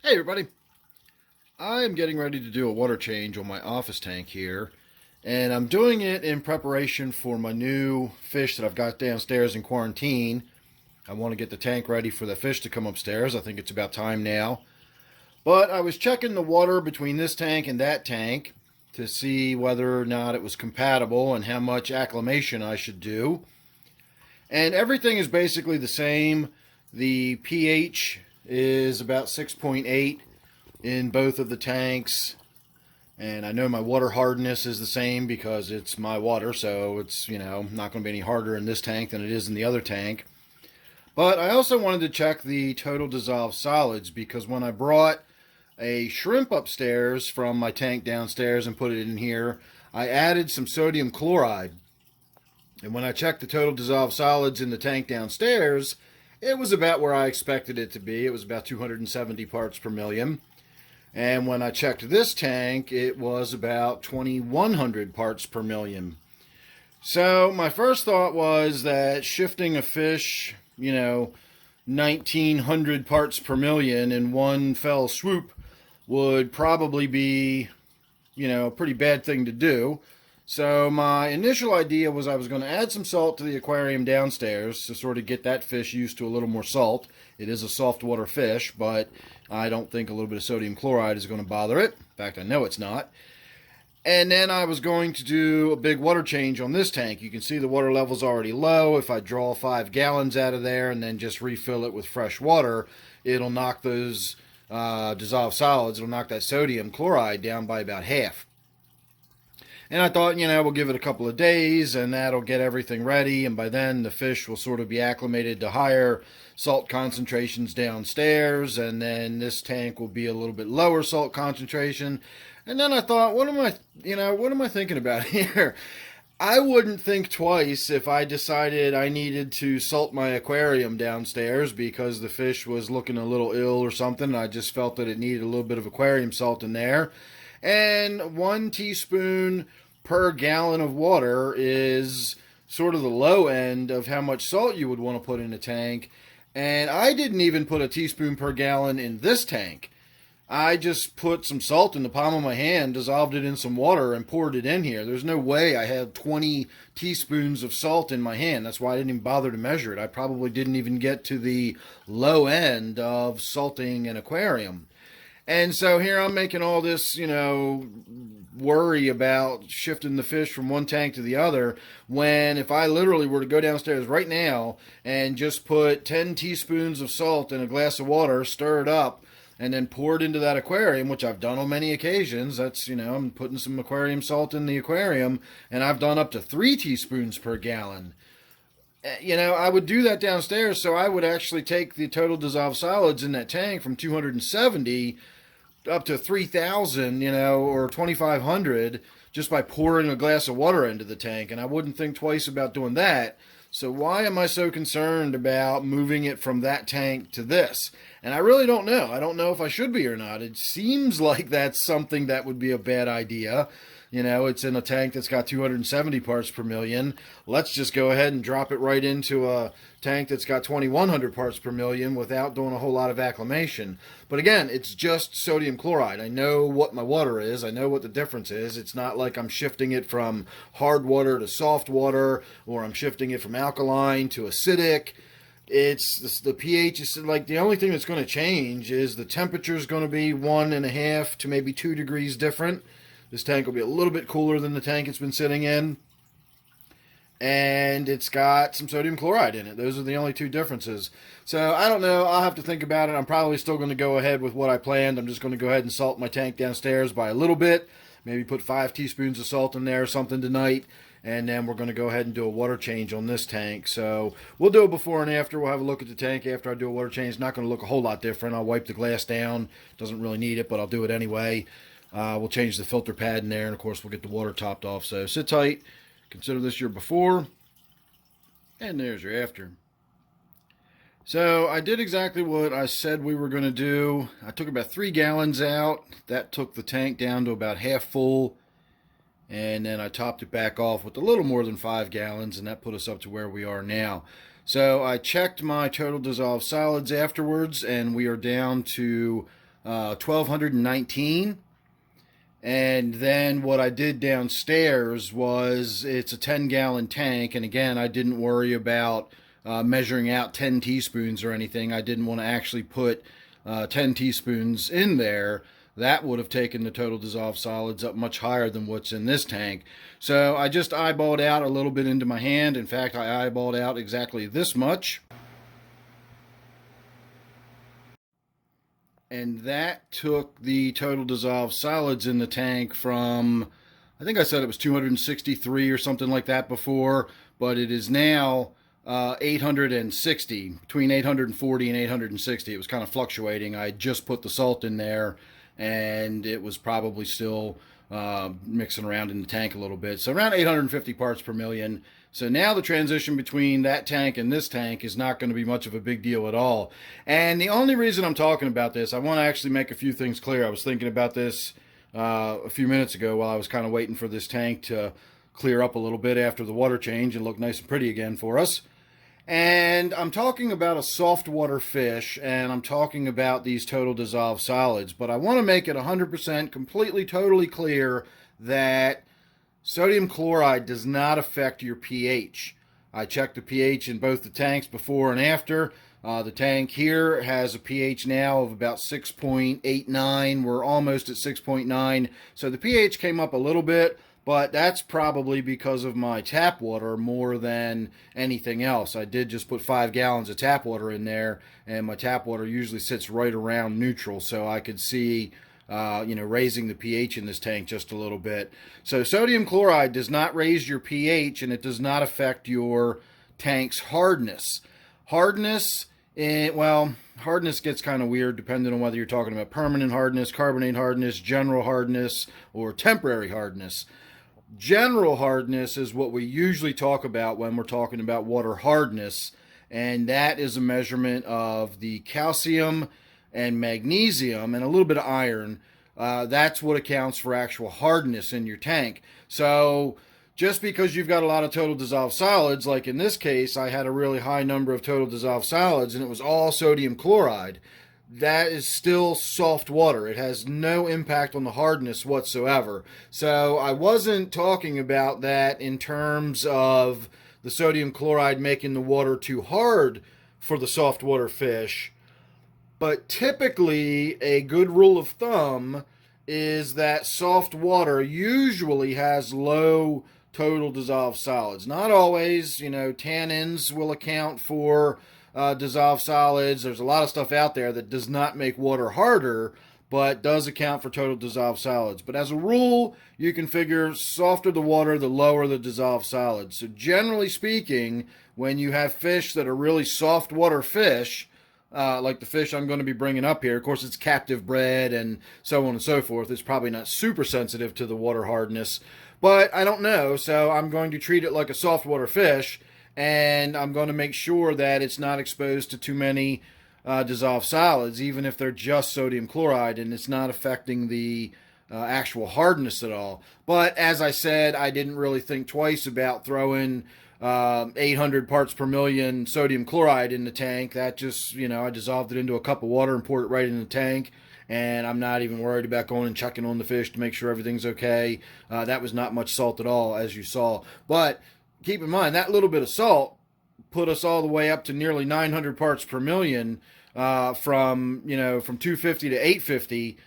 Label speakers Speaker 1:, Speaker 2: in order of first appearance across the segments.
Speaker 1: Hey everybody, I am getting ready to do a water change on my office tank here, and I'm doing it in preparation for my new fish that I've got downstairs in quarantine. I want to get the tank ready for the fish to come upstairs. I think it's about time now. But I was checking the water between this tank and that tank to see whether or not it was compatible and how much acclimation I should do. And everything is basically the same. The pH is about 6.8 in both of the tanks, and I know my water hardness is the same because it's my water, so it's, not going to be any harder in this tank than it is in the other tank. But I also wanted to check the total dissolved solids, because when I brought a shrimp upstairs from my tank downstairs and put it in here, I added some sodium chloride. And when I checked the total dissolved solids in the tank downstairs, it was about where I expected it to be. It was about 270 parts per million. And when I checked this tank, it was about 2100 parts per million. So my first thought was that shifting a fish, 1900 parts per million in one fell swoop would probably be, a pretty bad thing to do. So my initial idea was I was going to add some salt to the aquarium downstairs to sort of get that fish used to a little more salt. It is a soft water fish, but I don't think a little bit of sodium chloride is going to bother it. In fact, I know it's not. And then I was going to do a big water change on this tank. You can see the water level's already low. If I draw 5 gallons out of there and then just refill it with fresh water, it'll knock those dissolved solids, it'll knock that sodium chloride down by about half. And I thought, we'll give it a couple of days and that'll get everything ready. And by then the fish will sort of be acclimated to higher salt concentrations downstairs. And then this tank will be a little bit lower salt concentration. And then I thought, what am I thinking about here? I wouldn't think twice if I decided I needed to salt my aquarium downstairs because the fish was looking a little ill or something. I just felt that it needed a little bit of aquarium salt in there. And 1 teaspoon per gallon of water is sort of the low end of how much salt you would want to put in a tank. And I didn't even put a teaspoon per gallon in this tank. I just put some salt in the palm of my hand, dissolved it in some water, and poured it in here. There's no way I had 20 teaspoons of salt in my hand. That's why I didn't even bother to measure it. I probably didn't even get to the low end of salting an aquarium. And so here I'm making all this, worry about shifting the fish from one tank to the other, when if I literally were to go downstairs right now and just put 10 teaspoons of salt in a glass of water, stir it up, and then pour it into that aquarium, which I've done on many occasions. That's, I'm putting some aquarium salt in the aquarium, and I've done up to 3 teaspoons per gallon. I would do that downstairs, so I would actually take the total dissolved solids in that tank from 270 up to 3,000, or 2,500 just by pouring a glass of water into the tank, and I wouldn't think twice about doing that. So why am I so concerned about moving it from that tank to this? And I really don't know. I don't know if I should be or not. It seems like that's something that would be a bad idea. It's in a tank that's got 270 parts per million. Let's just go ahead and drop it right into a tank that's got 2,100 parts per million without doing a whole lot of acclimation. But again, it's just sodium chloride. I know what my water is. I know what the difference is. It's not like I'm shifting it from hard water to soft water, or I'm shifting it from alkaline to acidic. It's the pH is like the only thing that's going to change is the temperature is going to be 1.5 to maybe 2 degrees different. This tank will be a little bit cooler than the tank it's been sitting in. And it's got some sodium chloride in it. Those are the only 2 differences. So I don't know. I'll have to think about it. I'm probably still going to go ahead with what I planned. I'm just going to go ahead and salt my tank downstairs by a little bit. Maybe put 5 teaspoons of salt in there or something tonight. And then we're going to go ahead and do a water change on this tank. So we'll do a before and after. We'll have a look at the tank after I do a water change. It's not going to look a whole lot different. I'll wipe the glass down. Doesn't really need it, but I'll do it anyway. We'll change the filter pad in there, and of course we'll get the water topped off. So sit tight. Consider this your before, and there's your after. So I did exactly what I said we were going to do. I took about 3 gallons out. That took the tank down to about half full. And then I topped it back off with a little more than 5 gallons, and that put us up to where we are now. So I checked my total dissolved solids afterwards, and we are down to 1219. And then what I did downstairs was, it's a 10-gallon tank, and again, I didn't worry about measuring out 10 teaspoons or anything. I didn't want to actually put 10 teaspoons in there. That would have taken the total dissolved solids up much higher than what's in this tank. So I just eyeballed out a little bit into my hand. In fact, I eyeballed out exactly this much. And that took the total dissolved solids in the tank from, I think I said it was 263 or something like that before, but it is now 860, between 840 and 860. It was kind of fluctuating. I just put the salt in there, and it was probably still mixing around in the tank a little bit. So around 850 parts per million. So now the transition between that tank and this tank is not going to be much of a big deal at all. And the only reason I'm talking about this, I want to actually make a few things clear. I was thinking about this a few minutes ago while I was kind of waiting for this tank to clear up a little bit after the water change and look nice and pretty again for us. And I'm talking about a soft water fish, and I'm talking about these total dissolved solids. But I want to make it 100% completely, totally clear that sodium chloride does not affect your pH. I checked the pH in both the tanks before and after. The tank here has a pH now of about 6.89. We're almost at 6.9. So the pH came up a little bit, but that's probably because of my tap water more than anything else. I did just put 5 gallons of tap water in there, and my tap water usually sits right around neutral, so I could see raising the pH in this tank just a little bit. So sodium chloride does not raise your pH, and it does not affect your tank's hardness. Hardness gets kind of weird depending on whether you're talking about permanent hardness, carbonate hardness, general hardness, or temporary hardness. General hardness is what we usually talk about when we're talking about water hardness, and that is a measurement of the calcium and magnesium and a little bit of iron. That's what accounts for actual hardness in your tank. So just because you've got a lot of total dissolved solids, like in this case, I had a really high number of total dissolved solids and it was all sodium chloride, that is still soft water. It has no impact on the hardness whatsoever. So I wasn't talking about that in terms of the sodium chloride making the water too hard for the soft water fish. But typically, a good rule of thumb is that soft water usually has low total dissolved solids. Not always, tannins will account for dissolved solids. There's a lot of stuff out there that does not make water harder, but does account for total dissolved solids. But as a rule, you can figure softer the water, the lower the dissolved solids. So generally speaking, when you have fish that are really soft water fish, like the fish I'm going to be bringing up here. Of course, it's captive bred and so on and so forth. It's probably not super sensitive to the water hardness, but I don't know. So I'm going to treat it like a soft water fish, and I'm going to make sure that it's not exposed to too many dissolved solids, even if they're just sodium chloride and it's not affecting the actual hardness at all. But as I said, I didn't really think twice about throwing 800 parts per million sodium chloride in the tank. That just, I dissolved it into a cup of water and poured it right in the tank, and I'm not even worried about going and checking on the fish to make sure everything's okay. That was not much salt at all, as you saw. But keep in mind, that little bit of salt put us all the way up to nearly 900 parts per million, from 250 to 850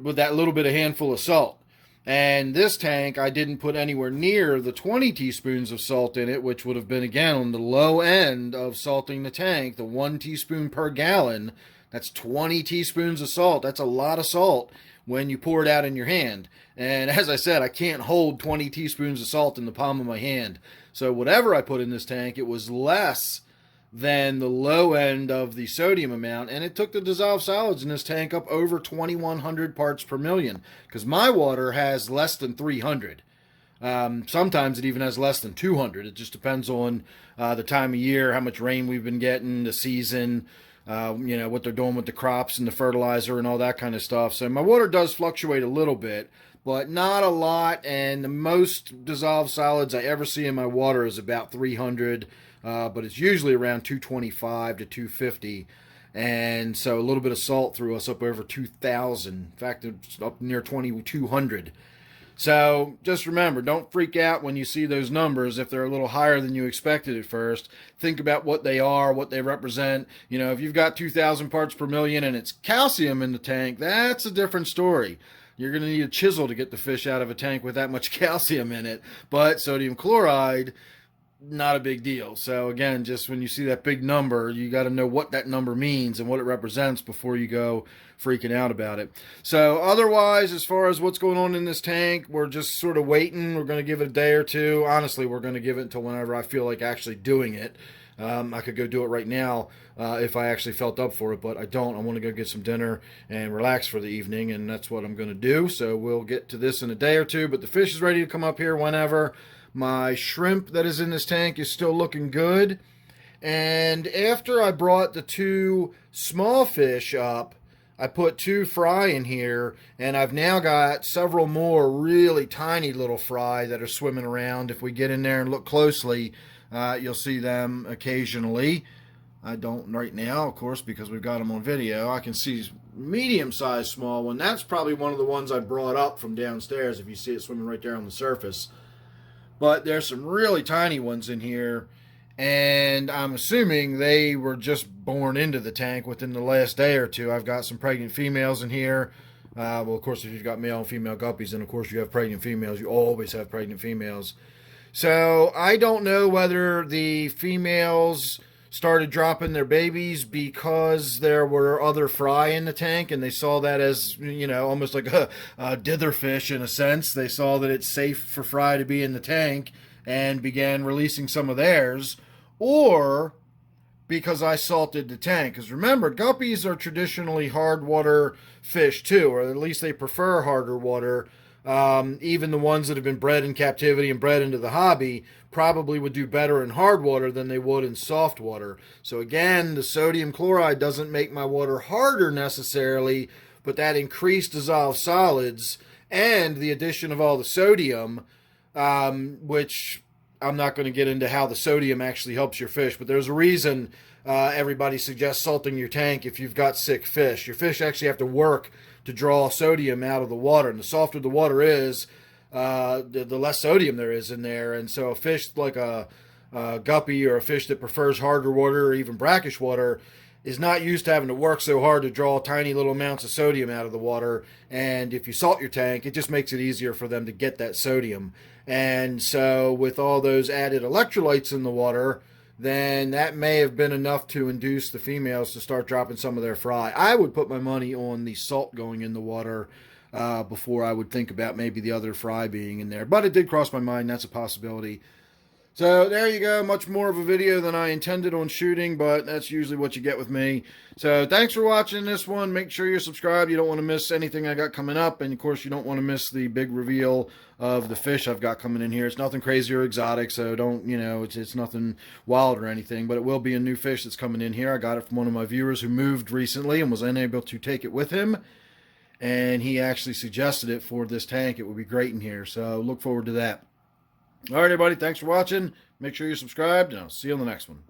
Speaker 1: with that little bit of handful of salt. And this tank, I didn't put anywhere near the 20 teaspoons of salt in it, which would have been, again, on the low end of salting the tank. The 1 teaspoon per gallon, that's 20 teaspoons of salt. That's a lot of salt when you pour it out in your hand. And as I said, I can't hold 20 teaspoons of salt in the palm of my hand. So whatever I put in this tank, it was less than the low end of the sodium amount, and it took the dissolved solids in this tank up over 2,100 parts per million, because my water has less than 300. Sometimes it even has less than 200. It just depends on the time of year, how much rain we've been getting, the season, what they're doing with the crops and the fertilizer and all that kind of stuff. So my water does fluctuate a little bit, but not a lot, and the most dissolved solids I ever see in my water is about 300. But it's usually around 225 to 250. And so a little bit of salt threw us up over 2,000. In fact, it's up near 2,200. So just remember, don't freak out when you see those numbers if they're a little higher than you expected at first. Think about what they are, what they represent. You know, if you've got 2,000 parts per million and it's calcium in the tank, that's a different story. You're going to need a chisel to get the fish out of a tank with that much calcium in it. But sodium chloride, not a big deal. So again, just when you see that big number, you got to know what that number means and what it represents before you go freaking out about it. So otherwise, as far as what's going on in this tank, we're just sort of waiting. We're going to give it a day or two. Honestly, we're going to give it until whenever I feel like actually doing it. I could go do it right now if I actually felt up for it, but I don't. I want to go get some dinner and relax for the evening, and that's what I'm going to do. So we'll get to this in a day or two, but the fish is ready to come up here whenever. My shrimp that is in this tank is still looking good. And after I brought the 2 small fish up, I put 2 fry in here, and I've now got several more really tiny little fry that are swimming around. If we get in there and look closely, you'll see them occasionally. I don't right now, of course, because we've got them on video. I can see medium-sized small one. That's probably one of the ones I brought up from downstairs, if you see it swimming right there on the surface. But there's some really tiny ones in here, and I'm assuming they were just born into the tank within the last day or two. I've got some pregnant females in here. Well, of course, if you've got male and female guppies, then of course you have pregnant females. You always have pregnant females. So I don't know whether the females started dropping their babies because there were other fry in the tank and they saw that as, you know, almost like a dither fish in a sense. They saw that it's safe for fry to be in the tank and began releasing some of theirs, or because I salted the tank. Because remember, guppies are traditionally hard water fish too, or at least they prefer harder water. Even the ones that have been bred in captivity and bred into the hobby probably would do better in hard water than they would in soft water. So again, the sodium chloride doesn't make my water harder necessarily, but that increased dissolved solids and the addition of all the sodium, which I'm not going to get into how the sodium actually helps your fish, but there's a reason everybody suggests salting your tank if you've got sick fish. Your fish actually have to work to draw sodium out of the water, and the softer the water is, the less sodium there is in there. And so a fish like a guppy or a fish that prefers harder water or even brackish water is not used to having to work so hard to draw tiny little amounts of sodium out of the water. And if you salt your tank, it just makes it easier for them to get that sodium. And so with all those added electrolytes in the water, then that may have been enough to induce the females to start dropping some of their fry. I would put my money on the salt going in the water before I would think about maybe the other fry being in there. But it did cross my mind. That's a possibility. So there you go. Much more of a video than I intended on shooting, but that's usually what you get with me. So thanks for watching this one. Make sure you're subscribed. You don't want to miss anything I got coming up. And of course, you don't want to miss the big reveal of the fish I've got coming in here. It's nothing crazy or exotic, so don't, you know, it's nothing wild or anything, but it will be a new fish that's coming in here. I got it from one of my viewers who moved recently and was unable to take it with him. And he actually suggested it for this tank. It would be great in here. So look forward to that. All right, everybody. Thanks for watching. Make sure you're subscribed, and I'll see you on the next one.